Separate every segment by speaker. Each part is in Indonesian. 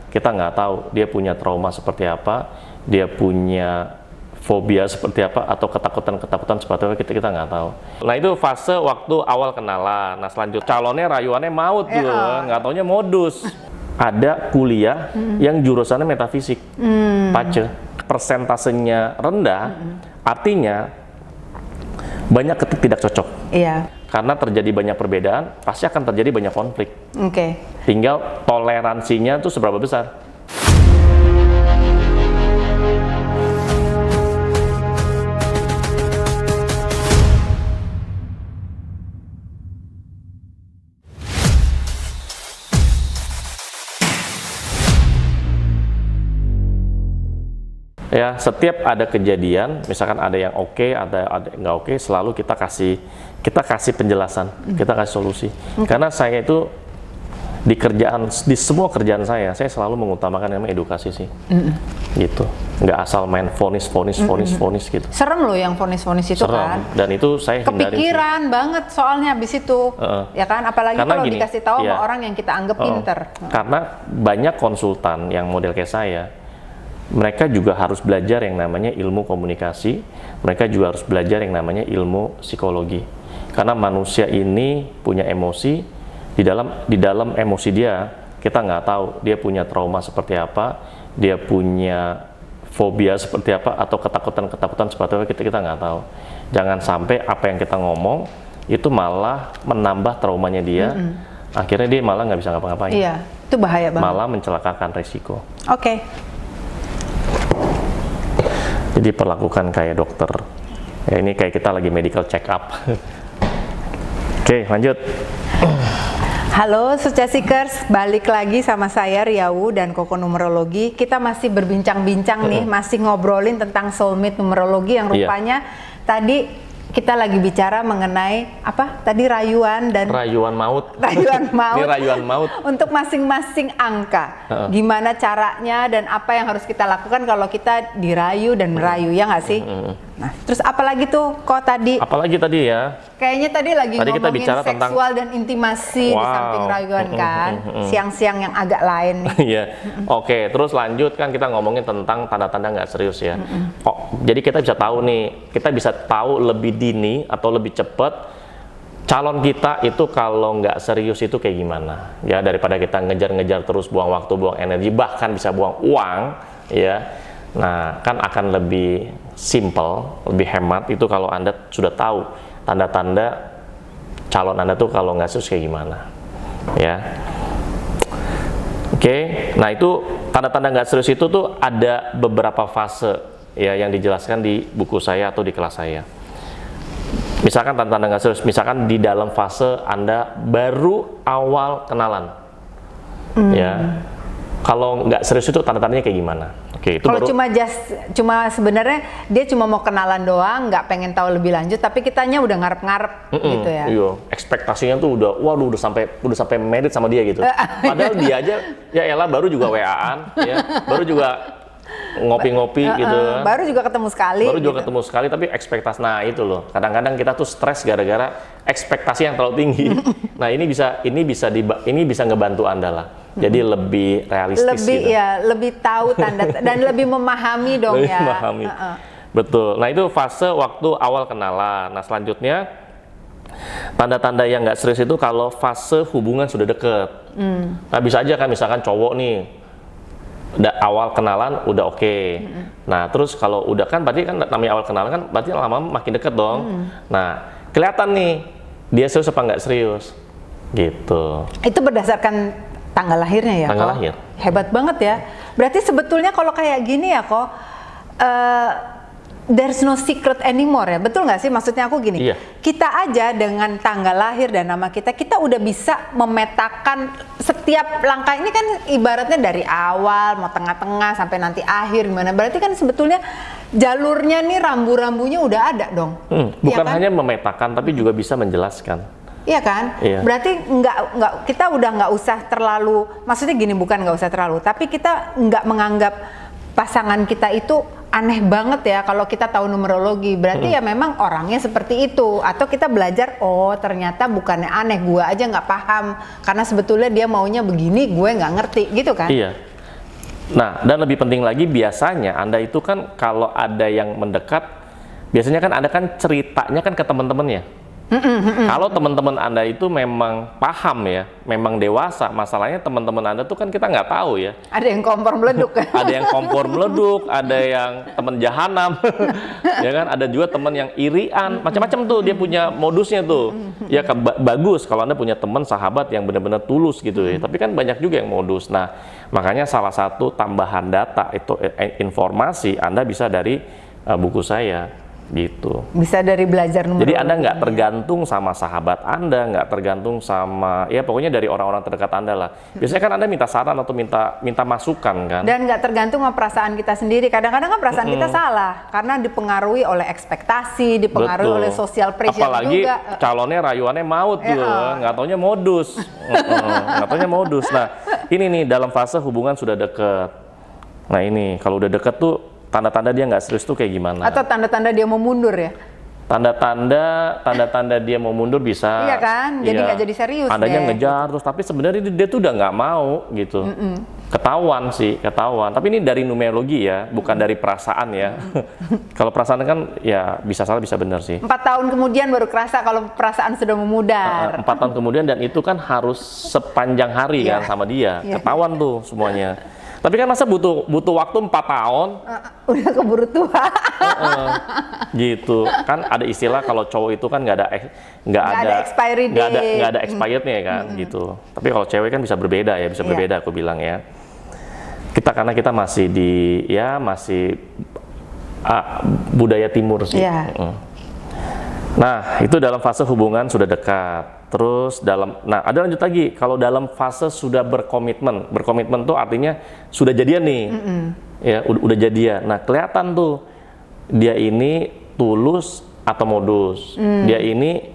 Speaker 1: kita nggak tahu dia punya trauma seperti apa, dia punya fobia seperti apa, atau ketakutan seperti apa, kita nggak tahu. Nah itu fase waktu awal kenalan. Nah selanjutnya calonnya rayuannya maut gitu, nggak taunya modus. Ada kuliah yang jurusannya metafisik, pace, persentasenya rendah, artinya banyak tidak cocok.
Speaker 2: Iya.
Speaker 1: Karena terjadi banyak perbedaan, pasti akan terjadi banyak konflik.
Speaker 2: Oke.
Speaker 1: Tinggal toleransinya tuh seberapa besar. Ya, setiap ada kejadian, misalkan ada yang oke, ada nggak oke, selalu kita kasih penjelasan, kita kasih solusi. Karena saya itu di semua kerjaan saya selalu mengutamakan namanya edukasi sih, gitu. Nggak asal main vonis gitu.
Speaker 2: Serem loh yang vonis-vonis itu.
Speaker 1: Serem.
Speaker 2: Kan.
Speaker 1: Dan itu saya hindarin
Speaker 2: kepikiran
Speaker 1: sih.
Speaker 2: Banget soalnya habis itu, ya kan? Apalagi
Speaker 1: karena
Speaker 2: kalau
Speaker 1: gini,
Speaker 2: dikasih tahu sama orang yang kita anggap pinter.
Speaker 1: Karena banyak konsultan yang model kayak saya. Mereka juga harus belajar yang namanya ilmu komunikasi, mereka juga harus belajar yang namanya ilmu psikologi. Karena manusia ini punya emosi, di dalam emosi dia, kita nggak tahu dia punya trauma seperti apa, dia punya fobia seperti apa, atau ketakutan seperti apa, kita nggak tahu. Jangan sampai apa yang kita ngomong, itu malah menambah traumanya dia, akhirnya dia malah nggak bisa ngapa-ngapain.
Speaker 2: Iya, itu bahaya banget.
Speaker 1: Malah mencelakakan resiko.
Speaker 2: Oke.
Speaker 1: Jadi perlakukan kayak dokter. Ya, ini kayak kita lagi medical check up. Oke, lanjut.
Speaker 2: Halo Sucesikers, balik lagi sama saya Riawu dan Koko Numerologi. Kita masih berbincang-bincang nih, masih ngobrolin tentang soulmate numerologi yang rupanya tadi kita lagi bicara mengenai apa? Tadi rayuan maut. Rayuan maut.
Speaker 1: Ini rayuan maut.
Speaker 2: Untuk masing-masing angka. Gimana caranya dan apa yang harus kita lakukan kalau kita dirayu dan merayu, ya nggak sih? Nah, terus apalagi tuh kok tadi?
Speaker 1: Apalagi tadi ya?
Speaker 2: Kayaknya tadi ngomongin
Speaker 1: kita bicara
Speaker 2: seksual dan intimasi di samping rayuan kan? Siang-siang yang agak lain nih.
Speaker 1: Iya. Oke, terus lanjut kan kita ngomongin tentang tanda-tanda nggak serius ya. Jadi kita bisa tahu nih, kita bisa tahu lebih dini atau lebih cepat calon kita itu kalau nggak serius itu kayak gimana ya, daripada kita ngejar-ngejar terus, buang waktu, buang energi, bahkan bisa buang uang ya. Nah kan akan lebih simple, lebih hemat itu kalau Anda sudah tahu tanda-tanda calon Anda tuh kalau nggak serius kayak gimana ya. Oke, nah itu tanda-tanda nggak serius itu tuh ada beberapa fase ya yang dijelaskan di buku saya atau di kelas saya. Misalkan tanda-tanda nggak serius, misalkan di dalam fase Anda baru awal kenalan, ya. Kalau nggak serius itu tanda-tandanya kayak gimana? Oke, itu
Speaker 2: kalau
Speaker 1: baru.
Speaker 2: Cuma sebenarnya dia cuma mau kenalan doang, nggak pengen tahu lebih lanjut, tapi kitanya udah ngarep-ngarep gitu ya.
Speaker 1: Iya, ekspektasinya tuh udah sampai married sama dia gitu. Padahal dia aja ya elah baru juga WA-an, ya, baru juga ngopi-ngopi gitu kan.
Speaker 2: Baru juga ketemu sekali.
Speaker 1: Tapi ekspektasi, nah itu loh. Kadang-kadang kita tuh stres gara-gara ekspektasi yang terlalu tinggi. Nah ini bisa ngebantu Anda lah. Jadi lebih realistis gitu.
Speaker 2: Lebih tahu tanda dan lebih memahami dong
Speaker 1: lebih
Speaker 2: ya.
Speaker 1: Memahami. Betul. Nah itu fase waktu awal kenalan. Nah selanjutnya tanda-tanda yang nggak serius itu kalau fase hubungan sudah deket. Nah bisa aja kan misalkan cowok nih awal kenalan udah oke. Nah terus kalau udah kan berarti kan namanya awal kenalan kan berarti lama-lama makin deket dong. Nah kelihatan nih dia serius apa nggak serius gitu.
Speaker 2: Itu berdasarkan tanggal lahirnya ya.
Speaker 1: Tanggal lahir.
Speaker 2: Hebat banget ya. Berarti sebetulnya kalau kayak gini ya kok there's no secret anymore ya, betul nggak sih? Maksudnya aku gini,
Speaker 1: iya.
Speaker 2: Kita aja dengan tanggal lahir dan nama kita udah bisa memetakan setiap langkah ini kan ibaratnya dari awal, mau tengah-tengah sampai nanti akhir gimana. Berarti kan sebetulnya jalurnya nih rambu-rambunya udah ada dong.
Speaker 1: Bukan
Speaker 2: ya kan?
Speaker 1: hanya memetakan, tapi juga bisa menjelaskan.
Speaker 2: Iya kan?
Speaker 1: Iya.
Speaker 2: Berarti kita udah nggak usah terlalu, maksudnya gini, bukan nggak usah terlalu, tapi kita nggak menganggap pasangan kita itu aneh banget ya kalau kita tahu numerologi. Berarti ya memang orangnya seperti itu. Atau kita belajar, oh ternyata bukannya aneh, gue aja nggak paham. Karena sebetulnya dia maunya begini, gue nggak ngerti, gitu kan?
Speaker 1: Iya. Nah, dan lebih penting lagi biasanya Anda itu kan kalau ada yang mendekat, biasanya kan Anda kan ceritanya kan ke teman-temannya. Kalau teman-teman Anda itu memang paham ya, memang dewasa, masalahnya teman-teman Anda tuh kan kita nggak tahu ya.
Speaker 2: Ada yang kompor meleduk.
Speaker 1: Ada yang kompor meleduk, ada yang teman jahanam, ya kan? Ada juga teman yang irian, macam-macam tuh dia punya modusnya tuh. Ya bagus kalau Anda punya teman sahabat yang benar-benar tulus gitu ya. Tapi kan banyak juga yang modus. Nah, makanya salah satu tambahan data itu informasi Anda bisa dari buku saya. Gitu.
Speaker 2: Bisa dari belajar numerologi.
Speaker 1: Jadi Anda nggak tergantung sama sahabat Anda, nggak tergantung sama, ya pokoknya dari orang-orang terdekat Anda lah. Biasanya kan Anda minta saran atau minta masukan kan.
Speaker 2: Dan nggak tergantung sama perasaan kita sendiri. Kadang-kadang kan perasaan kita salah karena dipengaruhi oleh ekspektasi, dipengaruhi oleh sosial pressure.
Speaker 1: Apalagi
Speaker 2: juga.
Speaker 1: calonnya rayuannya maut gitu, nggak taunya modus, nggak taunya modus. Nah ini nih dalam fase hubungan sudah deket. Nah ini kalau udah deket tuh tanda-tanda dia nggak serius tuh kayak gimana?
Speaker 2: Atau tanda-tanda dia mau mundur ya?
Speaker 1: Tanda-tanda dia mau mundur bisa.
Speaker 2: Iya kan? Jadi nggak jadi serius.
Speaker 1: Tandanya ngejar terus, tapi sebenarnya dia tuh udah nggak mau gitu. Ketahuan sih, ketahuan. Tapi ini dari numerologi ya, bukan dari perasaan ya. Kalau perasaan kan ya bisa salah bisa benar sih.
Speaker 2: 4 tahun kemudian baru kerasa kalau perasaan sudah memudar.
Speaker 1: 4 tahun kemudian dan itu kan harus sepanjang hari kan sama dia. Ketahuan tuh semuanya. Tapi kan masa butuh waktu 4 tahun?
Speaker 2: Udah keburu tua.
Speaker 1: Gitu. Kan ada istilah kalau cowok itu kan nggak ada
Speaker 2: expiry date.
Speaker 1: Nggak ada expirednya kan gitu. Tapi kalau cewek kan bisa berbeda ya, bisa berbeda aku bilang ya. Karena kita masih budaya timur sih. Nah, itu dalam fase hubungan sudah dekat. Terus ada lanjut lagi, kalau dalam fase sudah berkomitmen tuh artinya sudah jadian nih, ya udah jadian. Nah kelihatan tuh dia ini tulus atau modus, dia ini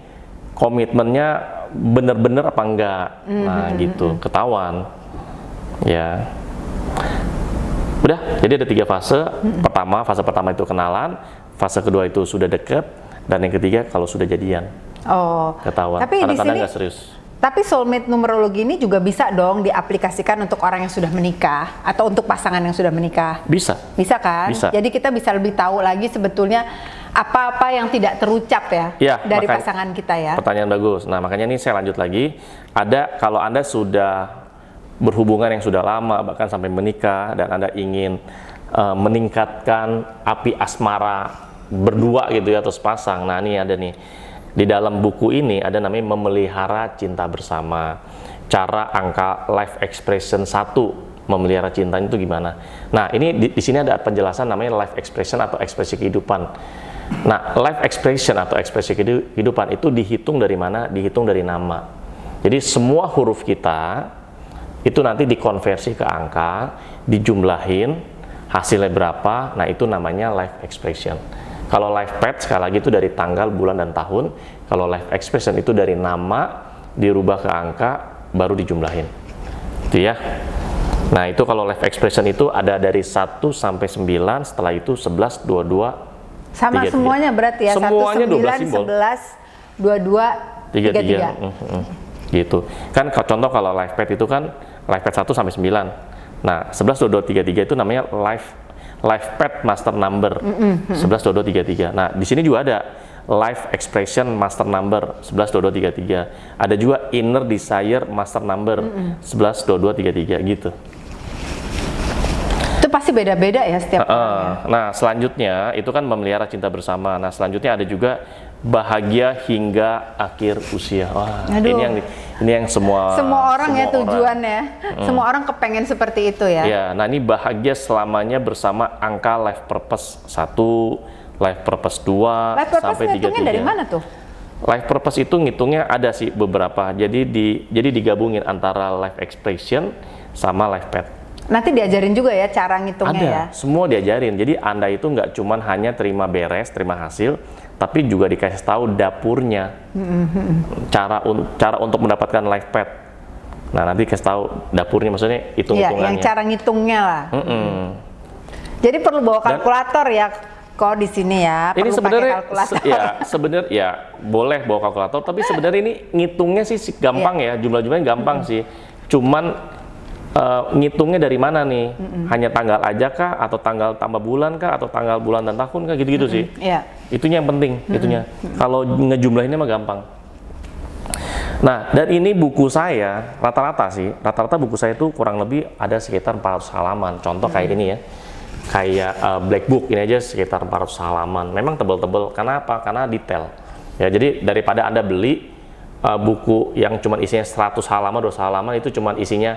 Speaker 1: komitmennya bener-bener apa enggak, nah gitu ketahuan, ya. Udah, jadi ada 3 fase. Fase pertama itu kenalan, fase kedua itu sudah deket, dan yang ketiga kalau sudah jadian. Ketahuan.
Speaker 2: Tapi di sini
Speaker 1: nggak serius.
Speaker 2: Tapi soulmate numerologi ini juga bisa dong diaplikasikan untuk orang yang sudah menikah atau untuk pasangan yang sudah menikah.
Speaker 1: Bisa.
Speaker 2: Bisa kan? Bisa. Jadi kita bisa lebih tahu lagi sebetulnya apa-apa yang tidak terucap ya dari pasangan kita ya.
Speaker 1: Pertanyaan bagus. Nah makanya ini saya lanjut lagi. Ada kalau Anda sudah berhubungan yang sudah lama bahkan sampai menikah dan Anda ingin meningkatkan api asmara berdua gitu ya atau sepasang. Nah ini ada nih. Di dalam buku ini ada namanya memelihara cinta bersama. Cara angka life expression 1 memelihara cinta itu gimana? Nah, ini di sini ada penjelasan namanya life expression atau ekspresi kehidupan. Nah, life expression atau ekspresi kehidupan itu dihitung dari mana? Dihitung dari nama. Jadi semua huruf kita itu nanti dikonversi ke angka, dijumlahin, hasilnya berapa? Nah, itu namanya life expression. Kalau life path sekali lagi itu dari tanggal, bulan, dan tahun. Kalau life expression itu dari nama, dirubah ke angka, baru dijumlahin. Itu ya. Nah itu kalau life expression itu ada dari 1 sampai 9, setelah itu 11, 22,
Speaker 2: sama
Speaker 1: 33.
Speaker 2: Semuanya berarti ya?
Speaker 1: Semuanya
Speaker 2: 1, 9, 11, 22, 33.
Speaker 1: Gitu. Kan contoh kalau life path itu kan life path 1 sampai 9. Nah 11, 22, 33 itu namanya life path master number 11, 22, 33. Nah di sini juga ada life expression master number 11, 22, 33. Ada juga inner desire master number 11, 22, 33 gitu.
Speaker 2: Itu pasti beda-beda ya setiap orang.
Speaker 1: Nah selanjutnya itu kan memelihara cinta bersama. Nah selanjutnya ada juga bahagia hingga akhir usia. Wah, ini yang semua
Speaker 2: orang ya tujuannya. Semua orang kepengen seperti itu ya.
Speaker 1: Ya, nah ini bahagia selamanya bersama angka life purpose 1, life purpose 2
Speaker 2: life purpose
Speaker 1: sampai 33.
Speaker 2: Dari mana tuh?
Speaker 1: Life purpose itu ngitungnya ada sih beberapa. Jadi digabungin antara life expression sama life path.
Speaker 2: Nanti diajarin juga ya cara ngitungnya ya.
Speaker 1: Semua diajarin. Jadi Anda itu nggak cuman hanya terima beres, terima hasil, tapi juga dikasih tahu dapurnya, cara untuk mendapatkan life path. Nah nanti kasih tahu dapurnya, maksudnya hitung-hitungannya.
Speaker 2: Yang cara ngitungnya lah. Jadi perlu bawa kalkulator ya, kok di sini ya.
Speaker 1: Ini sebenarnya
Speaker 2: ya
Speaker 1: boleh bawa kalkulator, tapi sebenarnya ini ngitungnya sih gampang ya, jumlah-jumlahnya gampang sih. Cuman ngitungnya dari mana nih? Hanya tanggal aja kah, atau tanggal tambah bulan kah, atau tanggal bulan dan tahun kah, gitu-gitu sih.
Speaker 2: Iya.
Speaker 1: Itunya yang penting, itunya. Kalau ngejumlahinnya mah gampang. Nah, dan ini buku saya rata-rata buku saya itu kurang lebih ada sekitar 400 halaman. Contoh kayak ini ya, kayak Black Book ini aja sekitar 400 halaman. Memang tebel-tebel. Karena apa? Karena detail. Ya, jadi daripada Anda beli buku yang cuma isinya 100 halaman, 200 halaman, itu cuma isinya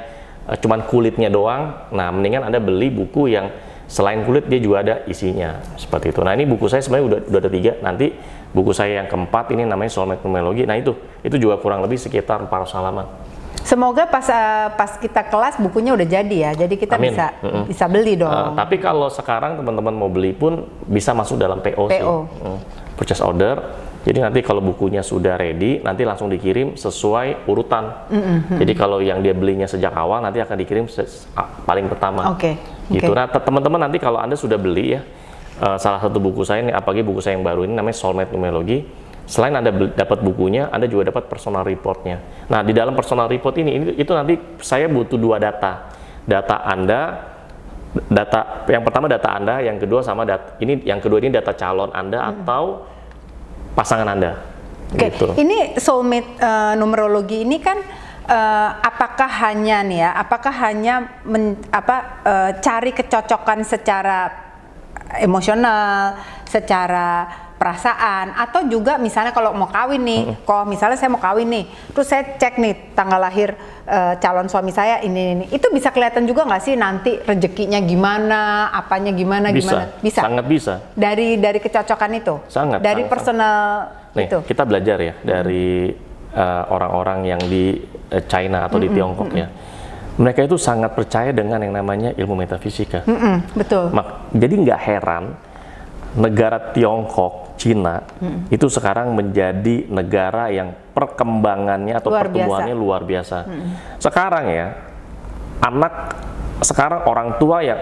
Speaker 1: cuman kulitnya doang. Nah, mendingan Anda beli buku yang selain kulit dia juga ada isinya, seperti itu. Nah, ini buku saya sebenarnya udah ada 3. Nanti buku saya yang keempat ini namanya Soulmate Numerologi. Nah, itu juga kurang lebih sekitar 400 halaman.
Speaker 2: Semoga pas kita kelas bukunya udah jadi ya. Jadi kita
Speaker 1: Amin.
Speaker 2: bisa beli dong.
Speaker 1: Tapi kalau sekarang teman-teman mau beli pun bisa masuk dalam PO sih. Purchase order. Jadi nanti kalau bukunya sudah ready, nanti langsung dikirim sesuai urutan. Jadi kalau yang dia belinya sejak awal, nanti akan dikirim paling pertama. Gitu. Nah, teman-teman nanti kalau Anda sudah beli ya, salah satu buku saya ini, apalagi buku saya yang baru ini namanya Soulmate Numerologi. Selain Anda dapat bukunya, Anda juga dapat personal reportnya. Nah, di dalam personal report itu nanti saya butuh 2 data. Data Anda, yang pertama data Anda, yang kedua yang kedua ini data calon Anda atau pasangan Anda. Gitu.
Speaker 2: Ini Soulmate Numerologi ini kan apakah hanya cari kecocokan secara emosional, secara perasaan, atau juga misalnya kalau mau kawin nih, misalnya saya mau kawin nih, terus saya cek nih tanggal lahir calon suami saya ini, itu bisa kelihatan juga nggak sih nanti rezekinya gimana, apanya gimana? Bisa.
Speaker 1: Sangat bisa.
Speaker 2: Dari kecocokan itu.
Speaker 1: Sangat.
Speaker 2: Dari personal
Speaker 1: nih,
Speaker 2: itu.
Speaker 1: kita belajar ya dari orang-orang yang di China atau di Tiongkok ya. Mereka itu sangat percaya dengan yang namanya ilmu metafisika.
Speaker 2: Betul.
Speaker 1: Jadi nggak heran negara Tiongkok, Cina itu sekarang menjadi negara yang perkembangannya atau pertumbuhannya luar biasa. Sekarang ya, sekarang orang tua yang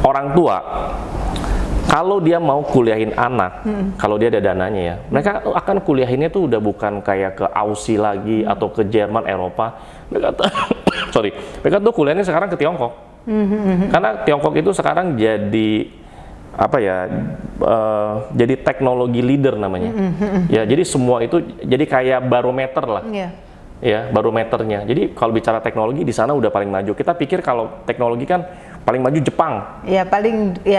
Speaker 1: orang tua kalau dia mau kuliahin anak, kalau dia ada dananya ya, mereka akan kuliahinnya tuh udah bukan kayak ke Aussie lagi atau ke Jerman, Eropa. Mereka tuh kuliahnya sekarang ke Tiongkok. Karena Tiongkok itu sekarang jadi jadi teknologi leader namanya. Ya, jadi semua itu jadi kayak barometer lah. Ya, barometernya. Jadi kalau bicara teknologi di sana udah paling maju. Kita pikir kalau teknologi kan paling maju Jepang.
Speaker 2: Ya,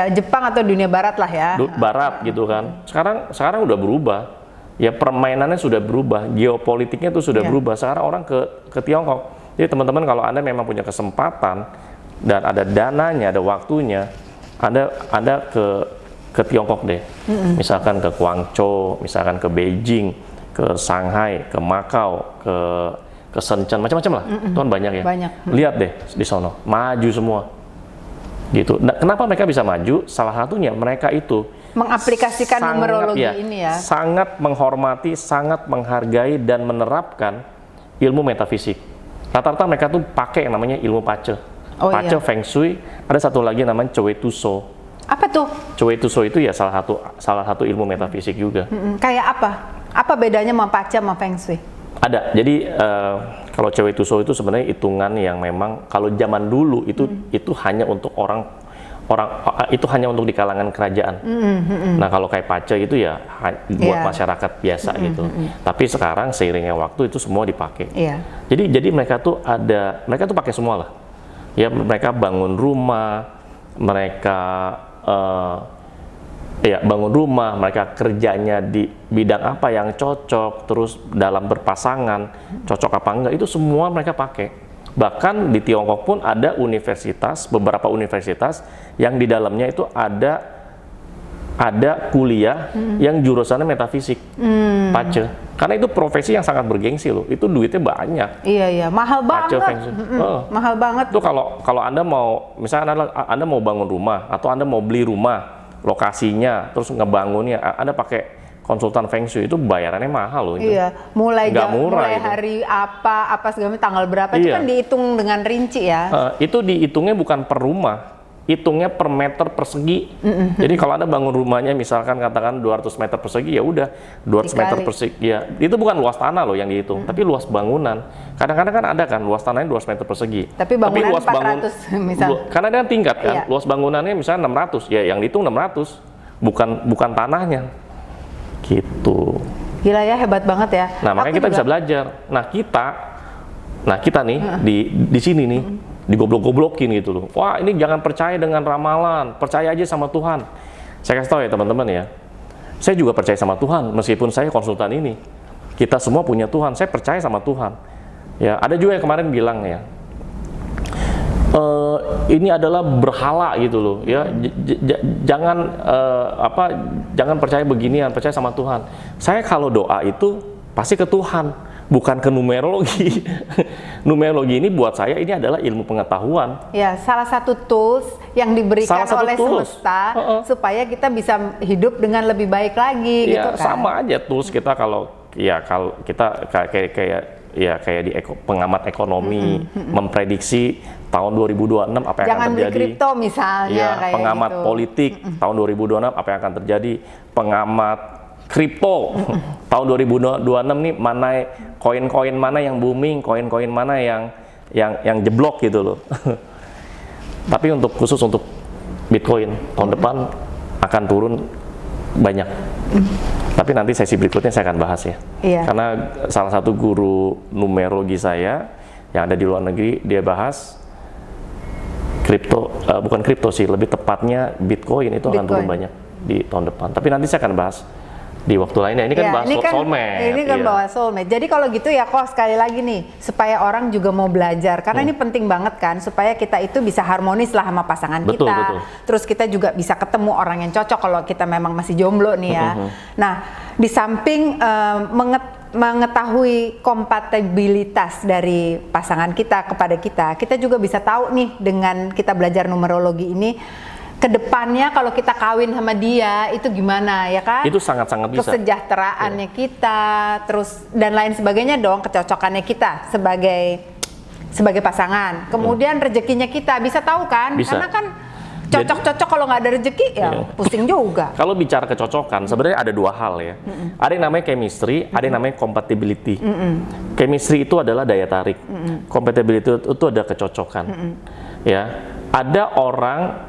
Speaker 2: Jepang atau dunia barat lah ya.
Speaker 1: Barat gitu kan. Sekarang udah berubah. Ya, permainannya sudah berubah, geopolitiknya tuh sudah berubah. Sekarang orang ke Tiongkok. Jadi teman-teman kalau Anda memang punya kesempatan dan ada dananya, ada waktunya, Anda ke Tiongkok deh. Misalkan ke Guangzhou, misalkan ke Beijing, ke Shanghai, ke Macau, ke Shenzhen, macam-macam lah. Itu kan banyak ya. Lihat deh di sono, maju semua. Gitu. Nah, kenapa mereka bisa maju? Salah satunya mereka itu
Speaker 2: mengaplikasikan numerologi ini ya.
Speaker 1: Sangat menghormati, sangat menghargai dan menerapkan ilmu metafisik. Rata-rata mereka tuh pakai yang namanya ilmu pace. Pace, Feng Shui, ada satu lagi namanya Choi Tuso.
Speaker 2: Apa tuh?
Speaker 1: Choi Tuso itu ya salah satu ilmu metafisik juga.
Speaker 2: Kayak apa? Apa bedanya sama pace sama Feng Shui?
Speaker 1: Ada. Jadi kalau Choi Tuso itu sebenarnya hitungan yang memang kalau zaman dulu itu hanya untuk orang itu hanya untuk di kalangan kerajaan. Nah, kalau kayak pace itu ya buat masyarakat biasa gitu. Tapi sekarang seiringnya waktu itu semua dipakai. Jadi mereka tuh pakai semua lah. Ya, mereka bangun rumah, mereka mereka kerjanya di bidang apa yang cocok, terus dalam berpasangan cocok apa enggak, itu semua mereka pakai. Bahkan di Tiongkok pun ada beberapa universitas yang di dalamnya itu ada kuliah yang jurusannya metafisik, pace. Karena itu profesi yang sangat bergengsi loh. Itu duitnya banyak.
Speaker 2: Iya, mahal banget. Mahal banget.
Speaker 1: Itu kalau Anda mau, misalnya Anda mau bangun rumah atau Anda mau beli rumah, lokasinya, terus ngebangunnya, Anda pakai konsultan Feng Shui, itu bayarannya mahal loh itu.
Speaker 2: Iya, mulai
Speaker 1: itu.
Speaker 2: hari apa segala macam, tanggal berapa, itu kan dihitung dengan rinci ya.
Speaker 1: Itu dihitungnya bukan per rumah, hitungnya per meter persegi. Jadi kalau Anda bangun rumahnya misalkan katakan 200 meter persegi, ya udah 200 meter persegi. Ya, itu bukan luas tanah loh yang dihitung, tapi luas bangunan. Kadang-kadang kan ada kan luas tanahnya 200 meter persegi.
Speaker 2: Tapi bangunan
Speaker 1: luas
Speaker 2: 400 misal.
Speaker 1: Karena dia kan tingkat kan, luas bangunannya misalnya 600, ya yang dihitung 600, bukan tanahnya. Gitu.
Speaker 2: Gila ya, hebat banget ya.
Speaker 1: Nah, makanya kita bisa belajar. Nah, kita nih di sini nih digoblok-goblokin gitu loh. Wah, ini jangan percaya dengan ramalan, percaya aja sama Tuhan. Saya kasih tahu ya teman-teman ya, saya juga percaya sama Tuhan meskipun saya konsultan ini. Kita semua punya Tuhan, saya percaya sama Tuhan. Ya, ada juga yang kemarin bilang ya, ini adalah berhala gitu loh ya. Jangan percaya beginian, percaya sama Tuhan. Saya kalau doa itu pasti ke Tuhan, bukan ke numerologi. Numerologi ini buat saya ini adalah ilmu pengetahuan. Ya, salah satu tools yang diberikan oleh semesta supaya kita bisa hidup dengan lebih baik lagi gitu kan. Sama aja tools kita kalau kita kayak di pengamat ekonomi memprediksi tahun 2026 apa yang akan terjadi. Jangan beli kripto misalnya kayak pengamat gitu. Politik tahun 2026 apa yang akan terjadi. Pengamat kripto tahun 2026 nih mana koin-koin mana yang booming, koin-koin mana yang jeblok gitu loh. Tapi khusus untuk Bitcoin tahun depan akan turun banyak. Tapi nanti sesi berikutnya saya akan bahas ya. Karena salah satu guru numerologi saya yang ada di luar negeri, dia bahas kripto, bukan kripto sih, lebih tepatnya Bitcoin itu akan turun banyak di tahun depan. Tapi nanti saya akan bahas di waktu lainnya. Ini kan bahas soulmate. Ini kan bahas soulmate. Jadi kalau gitu ya kok sekali lagi nih, supaya orang juga mau belajar. Karena ini penting banget kan, supaya kita itu bisa harmonis lah sama pasangan kita. Betul. Terus kita juga bisa ketemu orang yang cocok kalau kita memang masih jomblo nih ya. Nah, di samping mengetahui kompatibilitas dari pasangan kita kepada kita juga bisa tahu nih dengan kita belajar numerologi ini, kedepannya kalau kita kawin sama dia itu gimana ya kan? Itu sangat-sangat bisa. Kesejahteraannya kita, terus dan lain sebagainya dong, kecocokannya kita sebagai pasangan. Kemudian rezekinya kita bisa tahu kan? Bisa. Karena kan cocok-cocok kalau nggak ada rezeki ya pusing juga. Kalau bicara kecocokan sebenarnya ada dua hal ya. Ada yang namanya chemistry, ada yang namanya compatibility. Chemistry itu adalah daya tarik. Compatibility itu ada kecocokan. Ya, ada orang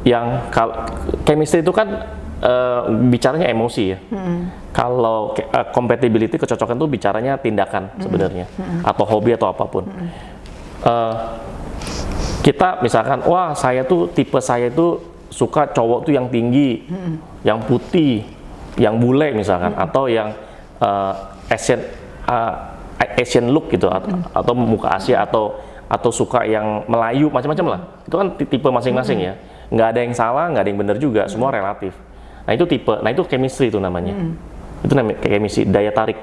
Speaker 1: yang chemistry itu kan bicaranya emosi ya. Kalau compatibility, kecocokan itu bicaranya tindakan sebenarnya, atau hobi atau apapun. Kita misalkan, wah tipe saya itu suka cowok tuh yang tinggi, yang putih, yang bule misalkan, atau yang Asian look gitu, atau muka Asia, atau suka yang Melayu, macam-macam lah. Itu kan tipe masing-masing ya. Nggak ada yang salah, nggak ada yang benar juga, semua relatif. Nah itu tipe, itu chemistry itu namanya. Itu namanya chemistry, daya tarik.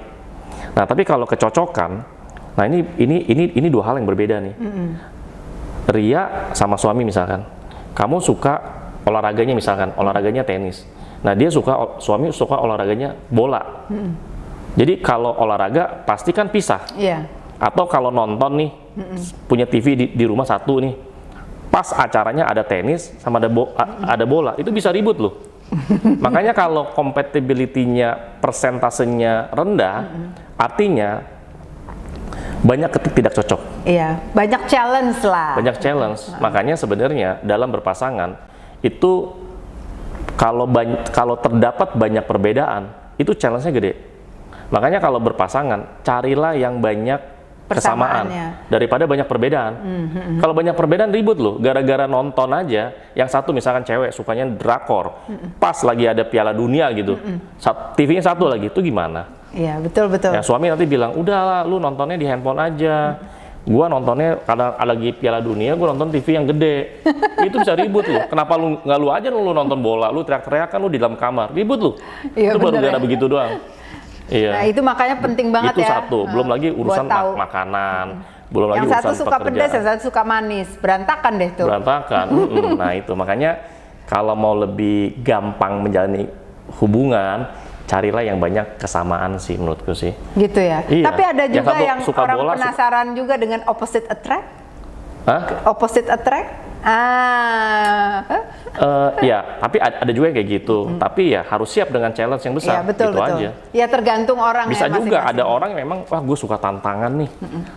Speaker 1: Nah tapi kalau kecocokan, nah ini dua hal yang berbeda nih. Ria sama suami misalkan, kamu suka olahraganya misalkan, olahraganya tenis. Nah suami suka olahraganya bola. Jadi kalau olahraga pasti kan pisah. Atau kalau nonton nih, punya TV di rumah satu nih, pas acaranya ada tenis sama ada bola, itu bisa ribut loh. Makanya kalau compatibility-nya persentasenya rendah, artinya banyak tidak cocok. Iya, banyak challenge lah. Banyak challenge. Makanya sebenarnya dalam berpasangan itu kalau terdapat banyak perbedaan, itu challenge-nya gede. Makanya kalau berpasangan, carilah yang banyak kesamaan daripada banyak perbedaan. Kalau banyak perbedaan ribut loh, gara-gara nonton aja, yang satu misalkan cewek sukanya drakor, pas lagi ada Piala Dunia gitu, TV-nya satu lagi, itu gimana? Iya, betul. Ya, suami nanti bilang, udahlah lu nontonnya di handphone aja. Gua nontonnya kadang lagi Piala Dunia, gua nonton TV yang gede. Itu bisa ribut loh. Kenapa lu nggak lu aja lu nonton bola, lu teriak-teriak kan lu di dalam kamar, ribut lu. Itu baru gara begitu doang. Iya. Nah itu makanya penting banget itu ya. Itu satu, belum lagi urusan makanan, belum lagi urusan pekerjaan. Yang satu suka pedas, yang satu suka manis, berantakan deh tuh. Berantakan. Nah itu makanya kalau mau lebih gampang menjalani hubungan, carilah yang banyak kesamaan sih menurutku sih. Gitu ya. Iya. Tapi ada juga yang orang penasaran juga dengan opposite attract. Hah? Opposite attract? Ya, tapi ada juga yang kayak gitu. Tapi ya harus siap dengan challenge yang besar.
Speaker 2: Ya, betul,
Speaker 1: gitu
Speaker 2: betul.
Speaker 1: aja.
Speaker 2: Ya tergantung orang.
Speaker 1: Bisa
Speaker 2: ya,
Speaker 1: juga
Speaker 2: masing-masing.
Speaker 1: ada orang yang memang, wah gue suka tantangan nih,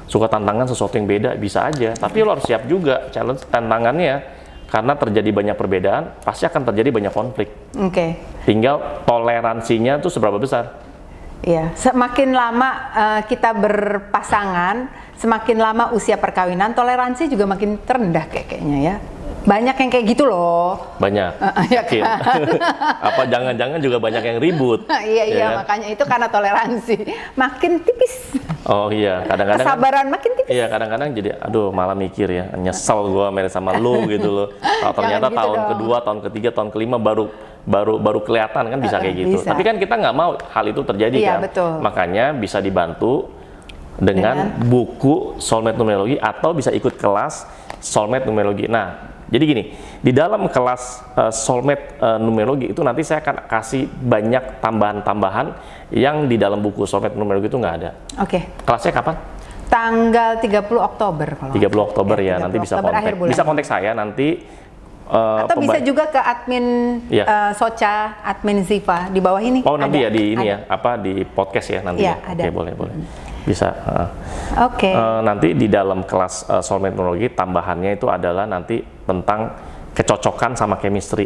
Speaker 1: suka tantangan sesuatu yang beda, bisa aja. Tapi lo harus siap juga challenge tantangannya, karena terjadi banyak perbedaan, pasti akan terjadi banyak konflik.
Speaker 2: Oke.
Speaker 1: Tinggal toleransinya tuh seberapa besar.
Speaker 2: Iya, semakin lama kita berpasangan, semakin lama usia perkawinan, toleransi juga makin terendah kayaknya ya. Banyak yang kayak gitu loh.
Speaker 1: Banyak.
Speaker 2: Ya
Speaker 1: Yakin.
Speaker 2: kan?
Speaker 1: Apa jangan-jangan juga banyak yang ribut.
Speaker 2: Iya,
Speaker 1: ya kan?
Speaker 2: makanya itu karena toleransi makin tipis.
Speaker 1: Oh iya, kadang-kadang
Speaker 2: Kesabaran makin tipis.
Speaker 1: Iya, kadang-kadang jadi aduh malah mikir ya, nyesel gua main sama lu gitu loh. Kalau ternyata
Speaker 2: gitu
Speaker 1: tahun
Speaker 2: dong.
Speaker 1: kedua, tahun ketiga, tahun kelima baru kelihatan kan, bisa kayak gitu.
Speaker 2: Bisa.
Speaker 1: Tapi kan kita nggak mau hal itu terjadi
Speaker 2: Iya,
Speaker 1: kan.
Speaker 2: betul.
Speaker 1: Makanya bisa dibantu dengan buku Soulmate Numerologi, atau bisa ikut kelas Soulmate Numerologi. Nah, jadi gini, di dalam kelas Soulmate Numerologi itu nanti saya akan kasih banyak tambahan-tambahan yang di dalam buku Soulmate Numerologi itu nggak ada.
Speaker 2: Oke.
Speaker 1: Kelasnya kapan?
Speaker 2: Tanggal 30 Oktober kalau
Speaker 1: 30 Oktober ya,
Speaker 2: 30
Speaker 1: nanti bisa
Speaker 2: Oktober, akhir
Speaker 1: kontak.
Speaker 2: bulan.
Speaker 1: Bisa kontak saya nanti.
Speaker 2: Atau bisa juga ke admin
Speaker 1: Iya.
Speaker 2: Socha, admin Ziva di bawah ini.
Speaker 1: Oh, nanti
Speaker 2: ada,
Speaker 1: ya di ini
Speaker 2: ada.
Speaker 1: ya, apa di podcast ya nanti.
Speaker 2: Iya,
Speaker 1: ya.
Speaker 2: ada.
Speaker 1: Oke, boleh. Bisa.
Speaker 2: Oke.
Speaker 1: Nanti di dalam kelas Soulmate Numerologi tambahannya itu adalah nanti tentang kecocokan sama chemistry.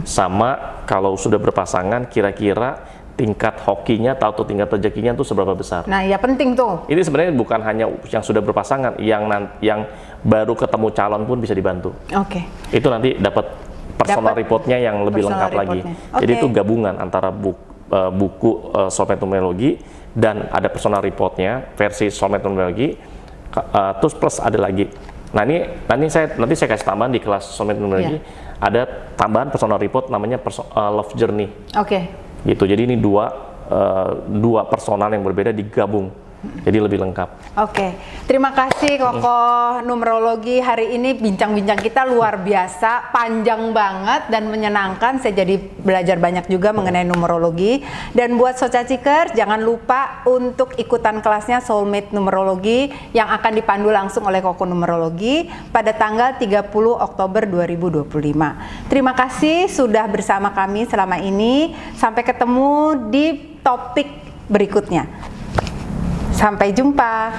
Speaker 1: Sama kalau sudah berpasangan kira-kira tingkat hokinya atau tingkat rezekinya itu seberapa besar.
Speaker 2: Nah, ya penting tuh.
Speaker 1: Ini sebenarnya bukan hanya yang sudah berpasangan, yang baru ketemu calon pun bisa dibantu.
Speaker 2: Oke.
Speaker 1: Itu nanti dapat personal reportnya yang lebih
Speaker 2: personal
Speaker 1: lengkap lagi.
Speaker 2: reportnya.
Speaker 1: Jadi
Speaker 2: Oke.
Speaker 1: itu gabungan antara buku Soulmate Numerologi dan ada personal reportnya versi Soulmate Numerologi, terus plus ada lagi. Nah ini nanti saya kasih tambahan di kelas Soulmate Numerologi, ada tambahan personal report namanya Love Journey.
Speaker 2: Oke.
Speaker 1: Gitu. Jadi ini dua personal yang berbeda digabung. Jadi lebih lengkap.
Speaker 2: Oke, terima kasih Koko Numerologi. Hari ini bincang-bincang kita luar biasa, panjang banget dan menyenangkan. Saya jadi belajar banyak juga mengenai numerologi. Dan buat Sochacikers, jangan lupa untuk ikutan kelasnya Soulmate Numerologi yang akan dipandu langsung oleh Koko Numerologi pada tanggal 30 Oktober 2025. Terima kasih sudah bersama kami selama ini. Sampai ketemu di topik berikutnya. Sampai jumpa.